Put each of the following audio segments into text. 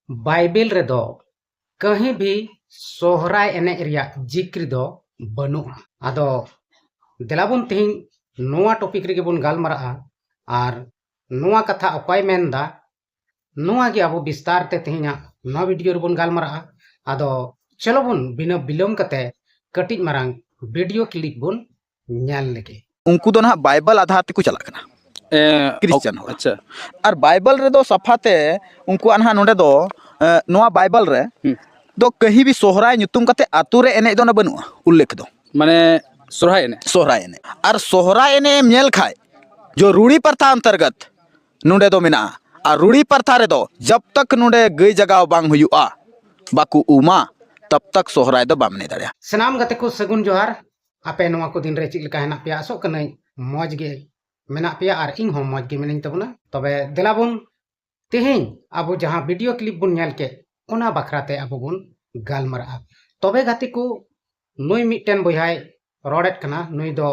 Bible रे दो कहीं भी सोहराय एने रिया जिक्र दो बनुआ आदो देलाबुन तिहिं नोआ टॉपिक रे बुन गालमरा आर नोआ कथा अपाय मेनदा नोआ गे अबो विस्तार ते तिहिंया नोआ वीडियो रे बुन गालमरा आदो चलो बुन बिना बिलोम कते कटिज मारांग वीडियो क्लिप बुन ᱧᱮᱞ लेगे उनको दो ना बाइबल आधार ते को चला कना क्रिश्चियन हो अच्छा और बाइबल रे दो सफाते उनको अनहा नोडे दो नोआ बाइबल रे दो कहीं भी सोहराय ᱧᱩᱛᱩᱢ कते आतु रे एने दो ना बनुआ उल्लेख दो माने सोहराय एने और सोहराय एने मेल खाय जो रूढ़ी प्रथा अंतर्गत नोडे दो मिना और रूढ़ी प्रथा रे दो जब तक नोडे गई जगह बांग हुयुआ बाकू उमा तब तक सोहराय दो बामने दड़या सनाम गते को सगुन जोहार आपे नोआ को दिन रे चिक लेका हेना पिया आसो कनै मौज गे मेना पिया और इन हो मौज गे मेनिन तबना तबे देलाबुन तिहिं अब जहां वीडियो क्लिप बुन ᱧᱮल के ओना बखराते अब बुन गालमरा तबे गाते को नुई मिटन बयहाय रॉडेट कना नुई दो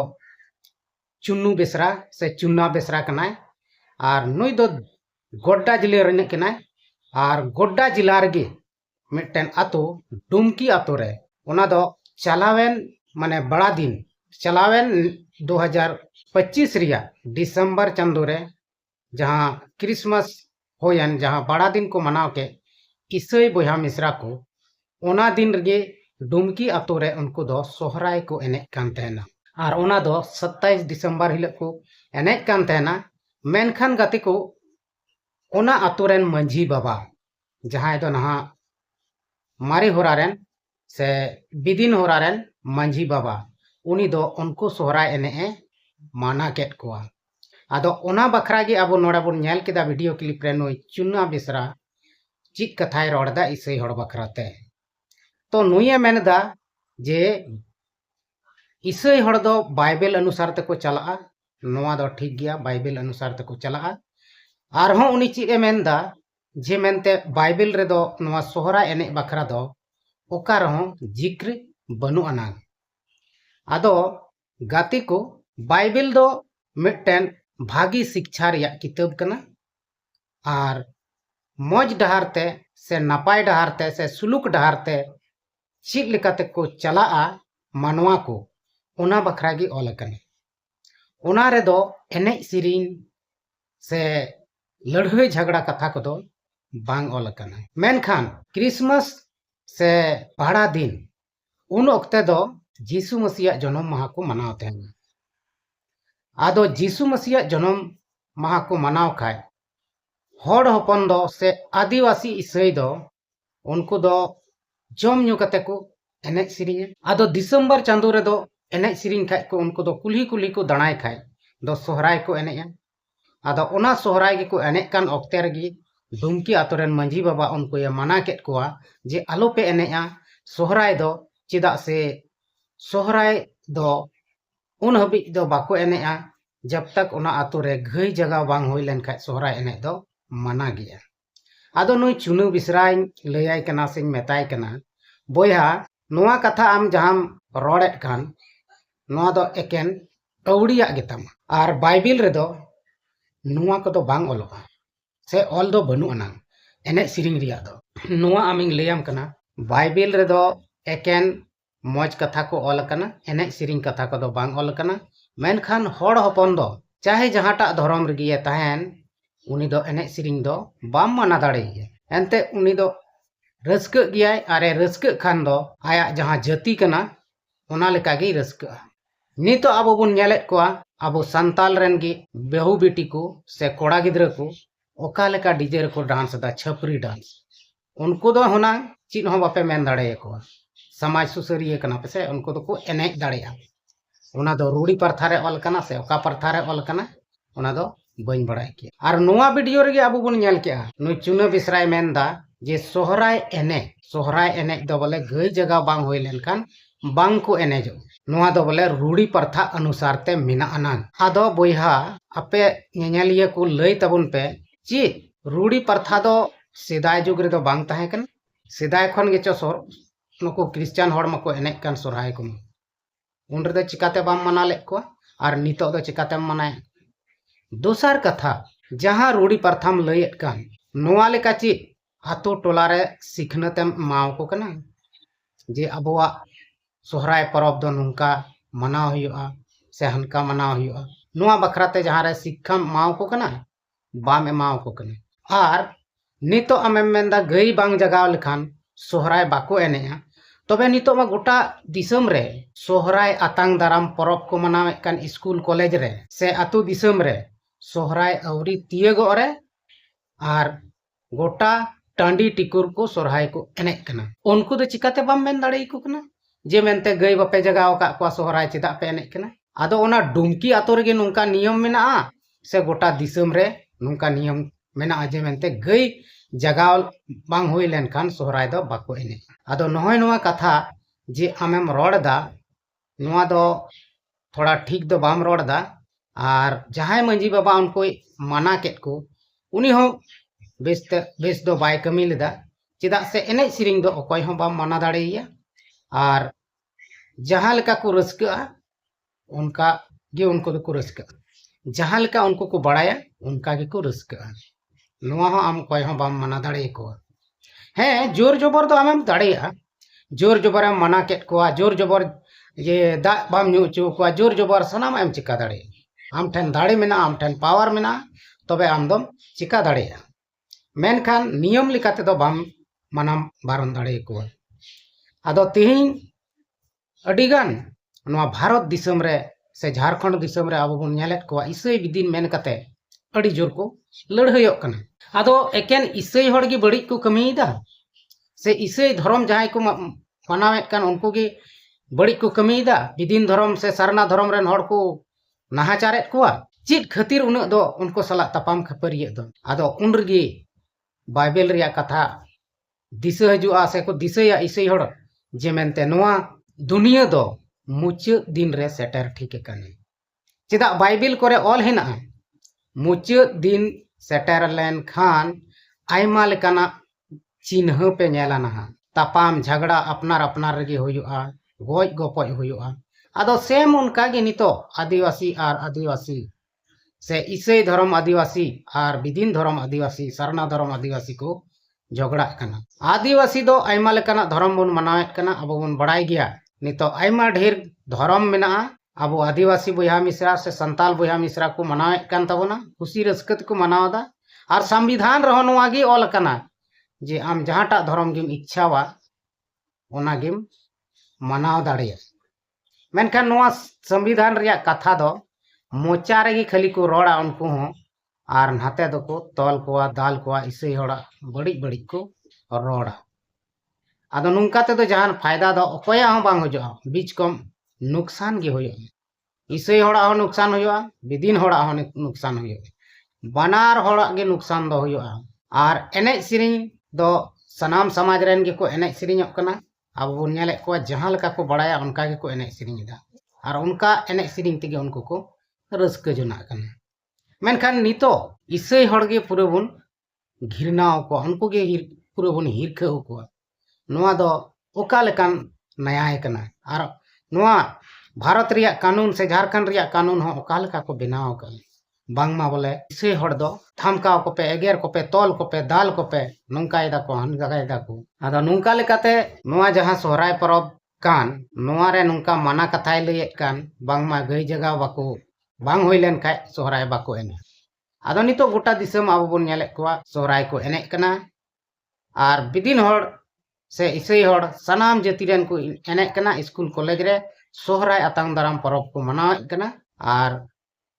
चुन्नू बेसरा से चुन्ना बेसरा कनाय और नुई दो गोड्डा जिले रने कनाय और गोड्डा जिला रे मिटन आतो डुमकी आतो रे ओना दो चलावेन माने बड़ा दिन चलावेन 2025 रिया दिसंबर चंदो रे जहां क्रिसमस होयन जहां बड़ा दिन को मनाव के ईसाई बोया मिश्रा को ओना दिन रे डुमकी आतो रे उनको दो सोहराय को एने कान तहना और ओना दो 27 दिसंबर हिल को एने कान तहना मेनखान गाते को ओना आतो रेन मंझी बाबा जहां दो नहा मारे होरारेन से बिदिन होरारेन मंझी बाबा उनी दो उनको सोहराय एने माना केट कोआ आदो ओना बखरा गे अब नोडा बुन ᱧᱮल केदा वीडियो क्लिप रे नुई चुन्ना बिसरा चिक कथाय रोडदा इसई हड़ बखराते तो नुई मेनदा जे इसई हड़ दो बाइबल अनुसार ते को चला नोआ दो ठीक गया बाइबल अनुसार ते को चला आर हो उनी चिक मेनदा जे मेनते बाइबल रे दो नोआ सोहराय एने बखरा दो ओका रहो जिक्र बनु अना आदो गाती को बाइबल दो मिटन भागी शिक्षा रिया किताब कना और मौज डहारते से नपाय डहारते से सुलूक डहारते चीज लेकाते को चला मानवा को ओना बखरा गी ऑल कने ओना रे दो एने सिरीन से लड़ाई झगड़ा कथा को दो बांग ऑल कना मेनखान क्रिसमस से बड़ा दिन उन वक्ते दो जीसु मसीह जन्म माह को मनाव तहना आदो जीसु मसीह जन्म माह को मनाव खाय हड़ हपन दो से आदिवासी ईसाई दो उनको दो जम न्यू कते को एने सिरिंग आदो दिसंबर चांदो रे दो एने सिरिंग खाय को उनको दो कुल्ही कुल्ही को दणाय खाय दो सोहराय को एने आदो ओना सोहराय गे को एने कान ओक्ते रगी डुमकी आतोरेन मंझी बाबा उनको ये मना केट कोआ जे आलो पे एने सोहराय दो चिदा से सोहराय दो उन हबी दो बाको एने जब तक उना आतो रे घई जगह बांग होई लेन खाय सोहराय एने दो मना गया आदो नुई चुनु बिसराय लैयाय कना से मेताय कना बोया नोआ कथा आम जहां रोडेट कान नोआ दो एकेन अवड़िया गेताम और बाइबल रे दो नोआ को दो बांग ओलोगा से ऑल दो बनु अना एने सिरिंग रिया दो नोआ आमिंग लैयाम कना बाइबल रे दो एकेन मौज कथा को ऑल कना एने सिरिंग कथा को दो बांग ऑल कना मेनखान हड़ हपन दो चाहे जहाटा धर्म रगिए तहन उनी दो एने सिरिंग दो बाम माना दाड़े एनते उनी दो रस्क गियाय अरे रस्क खान दो आया जहां जाति कना ओना लेका गे रस्क नितो आबो बुन ᱧᱮᱞᱮᱫ कोआ आबो संताल रेन गे बेहू बेटी को से कोड़ा गिद्रा को ओका लेका डीजे को डांस दा छपरी डांस उनको दो होना चीज हो बापे मेन दाड़े को समाज सुसरिये कना पे उनको दो को एने दाड़ेया ओना दो रूढ़ी प्रथा रे ऑल कना से ओका प्रथा रे ऑल कना ओना दो बइन बड़ाय के और नोआ वीडियो रे आबो बुन ᱧᱮल के नुई चुना बिसराय मेनदा जे सोहराय एने दो बोले गई जगह बांग होई लेनखान बांग को एने जो नोआ दो बोले रूढ़ी प्रथा अनुसार ते मिना अनान आदो बोयहा आपे ᱧᱮᱧᱮᱞिया को लई तबुन पे ची रूढ़ी प्रथा दो सिदाय जुग रे दो बांग ताहे कन सिदाय खन गे चो नुको क्रिश्चियन हड़ मको एने कान सोहराय को उन रे दो चिकाते बाम मना ले को और नितो दो चिकाते मनाय दोसार कथा जहां रूढ़ी प्रथम लयत कान नोआ लेका ची आतो टोला रे सिखनतेम एमावको कना जे अबोआ सोहराय परब दो नुंका मनाव हुयुआ से हनका मनाव हुयुआ नुआ बखराते जहां रे शिक्षाम एमावको कना बाम एमावको कना आर नितो आमेम मेंदा गई बांग जगाव लेखान सोहराय बाको एनेआ तबे नितो मा गोटा दिसम रे सोहराय आतांग दाराम परब को मनावेत कान स्कूल कॉलेज रे से आतु दिसम रे सोहराय अवरी तियगो रे आर गोटा टांडी टिकुर को सोहराय को एनेक कना उनको दो चिकाते बाम मेन दाड़े को कना जे मेनते गई बापे जगाव का को सोहराय चिदा पे एनेक कना आदो ओना डुमकी आतो रे नुंका नियम मेना से गोटा दिसम रे नुंका नियम मेना जे मेनते गई जगाव बांग हुई लेन खान सोहराय दो बाको एने आदो नहय नोआ कथा जे आमेम रोड़दा नोआ दो थोड़ा ठीक दो बाम रोड़दा आर जहाय मंजी बाबा उनको माना केत को उनी हो बेस दो बाय कमी लेदा चिदा से एने सिरिंग दो अकोय हो बाम माना दाड़ेया आर जहां लेका को रस्का उनका गे उनको दो को रस्का जहां लेका उनको को बड़ाया उनका गे को रस्का नुआ हो आम कोय हो बाम मना दाड़े को है जोर जबर दो आमेम दाड़ेया जोर जबर मना केत को जोर जबर ये दा बाम न्यू चो को जोर जबर सनाम एम चिका दाड़े आम ठन दाड़े मेना आम ठन पावर मेना तबे आम दम चिका दाड़ेया मेनखान नियम लिकाते दो बाम मनाम बारन दाड़े को आदो तिहिं अडिगान नुआ भारत दिसम रे से झारखंड दिसम रे आबो बन नेलेत को इसई बिदिन मेन कते अड़ी जोर को लड़हयोक कना आदो एकेन इसई हड़ गे बड़ी को कमीदा से इसई धर्म जहां को मनावेत कान उनको गे बड़ी को कमीदा बिदिन धर्म से सरना धर्म रेन हड़ को नाहाचारेत को चित खातिर उन दो उनको सला तपाम खपरिय दो आदो उन रगे बाइबल रिया कथा दिस हजुआ से को दिसया इसई हड़ जे मेनते नोआ दुनिया दो मुचाद दिन रे सेटर ठीक कने चिदा बाइबल करे ऑल हेना मुचाद दिन सेटर लेन खान आयमा लेकाना चिन्ह पे नेला ना तापाम झगड़ा अपनार अपनार रगे हुयुआ गोज गोपज हुयुआ आदो सेम उनका गे नितो आदिवासी आर आदिवासी से इसई धर्म आदिवासी आर बिदिन धर्म आदिवासी सरना धर्म आदिवासी को झगड़ा कना आदिवासी दो आयमा लेकाना धर्म बन मनावेत कना अब बन बड़ाई गया नितो आयमा ढेर धर्म मेना अब आदिवासी बुया मिश्रा से संताल बुया मिश्रा को मनावेत कान तबना खुशी रस्कत को मनावदा और संविधान रहो नोआ गे ऑल कना जे आम जहाटा धर्म गिम इच्छावा ओना गिम मनाव दाड़िया मेनखान नोआ संविधान रिया कथा दो मोचा रे खाली को रोड़ा उनको हो और नाते दो को तोल को दाल को इसई होड़ा बड़ी बड़ी को रोड़ा आदो नुंका ते दो जहान फायदा दो अकोया हो बांग होजो बीच कम नुकसान गे होयो इसई होड़ा हो नुकसान होयो बिदिन होड़ा हो नुकसान होयो बनार होड़ा गे नुकसान दो होयो और एने सिरिंग दो सनाम समाज रेन गे को एने सिरिंग कना अब बन नेले को जहां लका को बड़ाया उनका गे को एने सिरिंग दा और उनका एने सिरिंग तेगे उनको को रस्क जुना कना मेनखान नितो इसई हड़गे पूरे बन घिरनाव को उनको गे पूरे बन हिरखा को नोआ दो ओका लेकान न्याय कना और नोआ भारत रिया कानून से झारखंड रिया कानून हो ओका लेका को बनाव का बांगमा बोले इसई हड़ दो थमकाव को पे एगेर को पे तोल को पे दाल को पे नुंकायदा को हनगायदा को आदो नुंका लेकाते नोआ जहां सोहराय परब कान नोआ रे नुंका माना कथाय लयेत कान बांगमा गई जगह बाको बांग होई लेन खाय सोहराय बाको एने आदो नितो गोटा दिसम आबो बन नेलेत को सोहराय को एने कना और बिदिन हड़ से इसई हड़ सनाम जाति रेन को एने कना स्कूल कॉलेज रे सोहराय आतांग दाराम परब को मनावेत कना और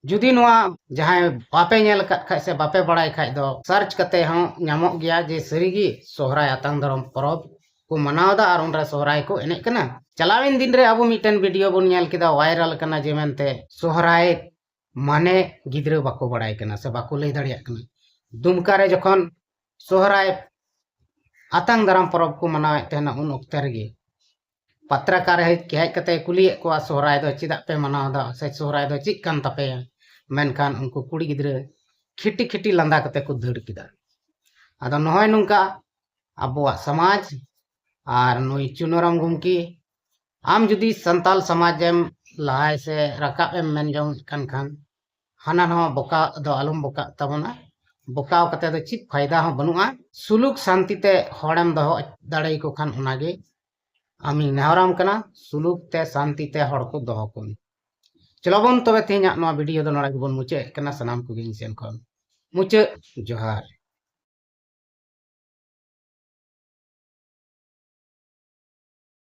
जुदी नोआ जहां बापे नेल खाय से बापे बड़ाई खाय दो सर्च कते हो नामो गया जे सरीगी सोहराय आतांग दाराम परब को मनावदा और उनरा सोहराय को एने कना चलावेन दिन रे अब मिटन वीडियो बन नेल केदा वायरल कना जे मेनते सोहराय माने गिद्रा बाको बड़ाई कना से बाको लई दाड़िया कना दुमका रे जखन सोहराय आतांग दाराम परब को मनावे तेना उन ओक्ते रे पत्रकार हेज कते कुलिए को सोहराय दो चिदा पे मनावदा से सोहराय दो चिक कान तपेया मेनखान उनको कुड़ी गिद्रा खिटी खिटी लंदा कते को धड़ किदा आदो नहय नुंका अबुआ समाज और नुई चुनराम गुमकी आम जुदी संताल समाज लहाय से रकाब एम मेन जंग खान हाना न बोका दो आलम बोका तबना बोकाव कते दो चित फायदा हो बनुआ सुलुक शांति ते हड़म दो दाड़े को खान उनागे आमी नेहराम कना सुलुक ते शांति ते हड़ को दो को चलो बन तबे तेहना वीडियो दो नड़ा गेबन मुचे कना सनाम को गिन सेन खन मुचे जोहार।